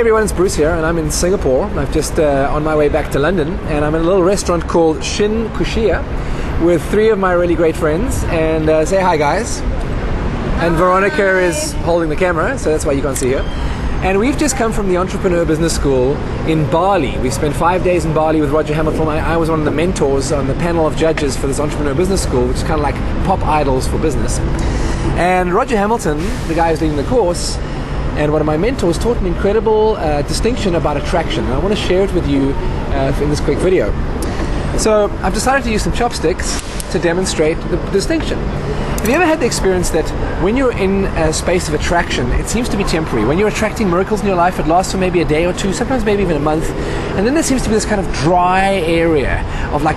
everyone, it's Bruce here, and I'm in Singapore. I'm just on my way back to London, and I'm in a little restaurant called Shin Kushia with three of my really great friends. And say hi, guys. And Veronica is holding the camera, so that's why you can't see her. And we've just come from the Entrepreneur Business School in Bali. We spent 5 days in Bali with Roger Hamilton. I was one of the mentors on the panel of judges for this Entrepreneur Business School, which is kind of like pop idols for business. And Roger Hamilton, the guy who's leading the course, and one of my mentors, taught an incredible distinction about attraction. And I want to share it with you in this quick video. So I've decided to use some chopsticks to demonstrate the distinction. Have you ever had the experience that when you're in a space of attraction, it seems to be temporary? When you're attracting miracles in your life, it lasts for maybe a day or two, sometimes maybe even a month, and then there seems to be this kind of dry area of like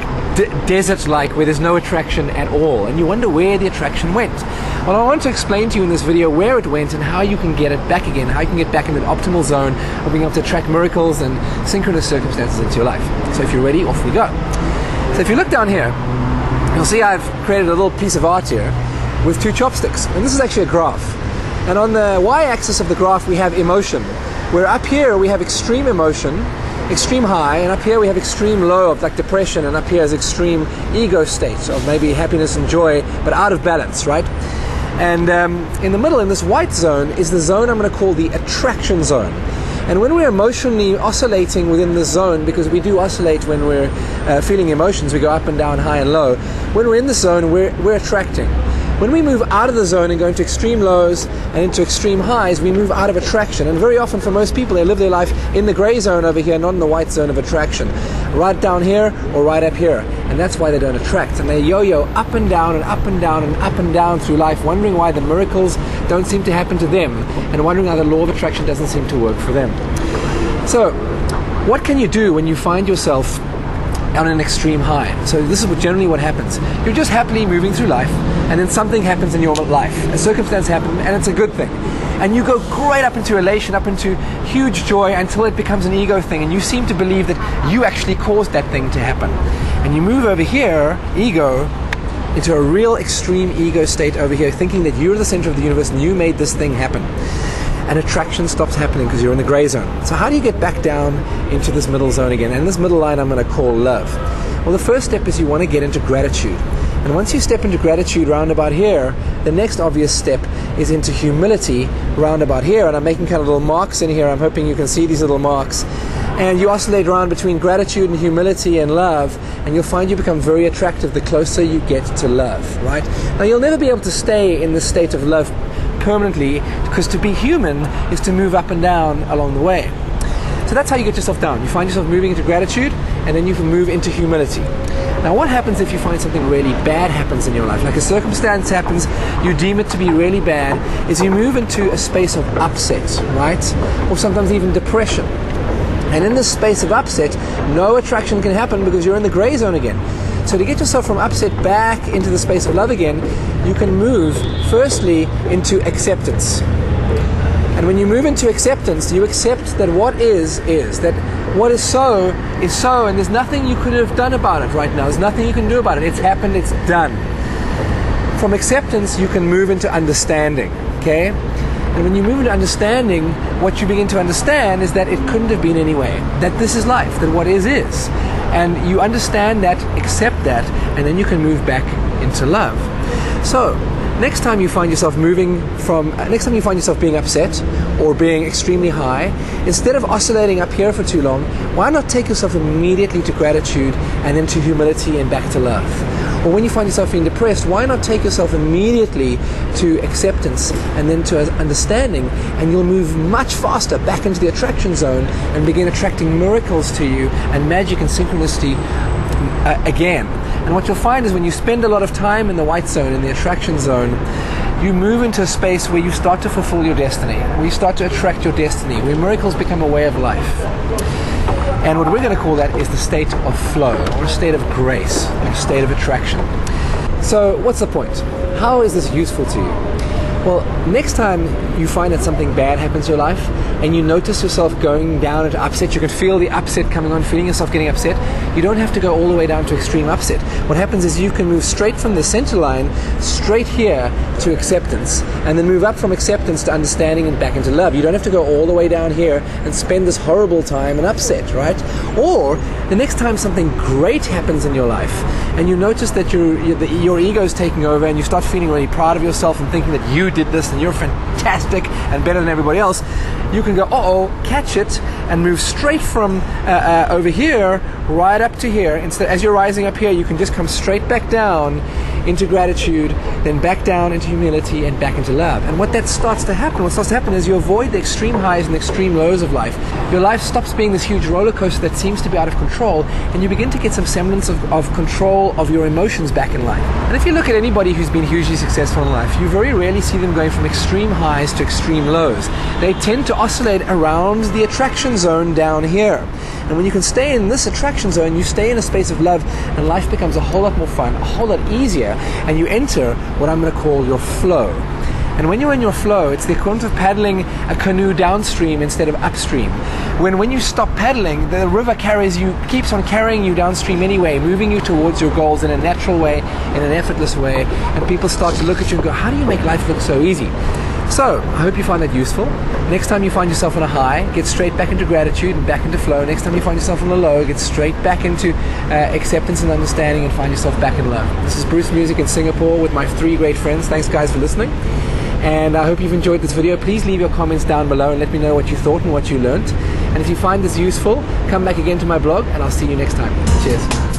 desert-like where there's no attraction at all, and you wonder where the attraction went. Well, I want to explain to you in this video where it went and how you can get it back again, how you can get back in the optimal zone of being able to attract miracles and synchronous circumstances into your life. So if you're ready, off we go. So if you look down here, you'll see I've created a little piece of art here with two chopsticks, and this is actually a graph. And on the y-axis of the graph we have emotion, where up here we have extreme emotion, extreme high, and up here we have extreme low of like depression, and up here is extreme ego state of maybe happiness and joy, but out of balance, right? And in the middle, in this white zone, is the zone I'm going to call the attraction zone. And when we're emotionally oscillating within this zone, because we do oscillate when we're feeling emotions, we go up and down, high and low. When we're in this zone, we're attracting. When we move out of the zone and go into extreme lows and into extreme highs, we move out of attraction. And very often for most people, they live their life in the gray zone over here, not in the white zone of attraction. Right down here or right up here. And that's why they don't attract. And they yo-yo up and down and up and down and up and down through life, wondering why the miracles don't seem to happen to them, and wondering how the law of attraction doesn't seem to work for them. So, what can you do when you find yourself on an extreme high? So this is generally what happens. You're just happily moving through life, and then something happens in your life. A circumstance happens, and it's a good thing. And you go great up into elation, up into huge joy, until it becomes an ego thing, and you seem to believe that you actually caused that thing to happen. And you move over here, ego, into a real extreme ego state over here, thinking that you're the center of the universe and you made this thing happen. And attraction stops happening because you're in the gray zone. So how do you get back down into this middle zone again? And this middle line I'm going to call love. Well, the first step is you want to get into gratitude. And once you step into gratitude round about here, the next obvious step is into humility round about here. And I'm making kind of little marks in here. I'm hoping you can see these little marks. And you oscillate around between gratitude and humility and love, and you'll find you become very attractive the closer you get to love, right? Now, you'll never be able to stay in this state of love permanently, because to be human is to move up and down along the way. So that's how you get yourself down. You find yourself moving into gratitude, and then you can move into humility. Now, what happens if you find something really bad happens in your life? Like a circumstance happens, you deem it to be really bad, is you move into a space of upset, right? Or sometimes even depression. And in this space of upset, no attraction can happen because you're in the gray zone again. So to get yourself from upset back into the space of love again, you can move firstly into acceptance. And when you move into acceptance, you accept that what is, that what is so, and there's nothing you could have done about it right now. There's nothing you can do about it. It's happened, it's done. From acceptance, you can move into understanding, okay? And when you move into understanding, what you begin to understand is that it couldn't have been any way, that this is life, that what is. And you understand that, accept that, and then you can move back into love. So, next time you find yourself being upset or being extremely high, instead of oscillating up here for too long, why not take yourself immediately to gratitude and then to humility and back to love? Or when you find yourself being depressed, why not take yourself immediately to acceptance and then to understanding, and you'll move much faster back into the attraction zone and begin attracting miracles to you and magic and synchronicity again. And what you'll find is when you spend a lot of time in the white zone, in the attraction zone, you move into a space where you start to fulfill your destiny, where you start to attract your destiny, where miracles become a way of life. And what we're going to call that is the state of flow, or a state of grace, or a state of attraction. So what's the point? How is this useful to you? Well, next time you find that something bad happens in your life and you notice yourself going down into upset, you can feel the upset coming on, feeling yourself getting upset, you don't have to go all the way down to extreme upset. What happens is you can move straight from the center line, straight here to acceptance, and then move up from acceptance to understanding and back into love. You don't have to go all the way down here and spend this horrible time in upset, right? Or the next time something great happens in your life and you notice that your ego is taking over and you start feeling really proud of yourself and thinking that you did this and you're fantastic and better than everybody else, you can go, catch it, and move straight from over here right up to here. Instead, as you're rising up here, you can just come straight back down into gratitude, then back down into humility and back into love. And what starts to happen is you avoid the extreme highs and extreme lows of life. Your life stops being this huge roller coaster that seems to be out of control, and you begin to get some semblance of control of your emotions back in life. And if you look at anybody who's been hugely successful in life, you very rarely see them going from extreme highs to extreme lows. They tend to oscillate around the attraction zone down here. And when you can stay in this attraction zone, you stay in a space of love, and life becomes a whole lot more fun, a whole lot easier, and you enter what I'm going to call your flow. And when you're in your flow, it's the equivalent of paddling a canoe downstream instead of upstream. When you stop paddling, the river keeps on carrying you downstream anyway, moving you towards your goals in a natural way, in an effortless way, and people start to look at you and go, how do you make life look so easy? So, I hope you find that useful. Next time you find yourself on a high, get straight back into gratitude and back into flow. Next time you find yourself on a low, get straight back into acceptance and understanding and find yourself back in love. This is Bruce Music in Singapore with my 3 great friends. Thanks guys for listening. And I hope you've enjoyed this video. Please leave your comments down below and let me know what you thought and what you learned. And if you find this useful, come back again to my blog and I'll see you next time. Cheers.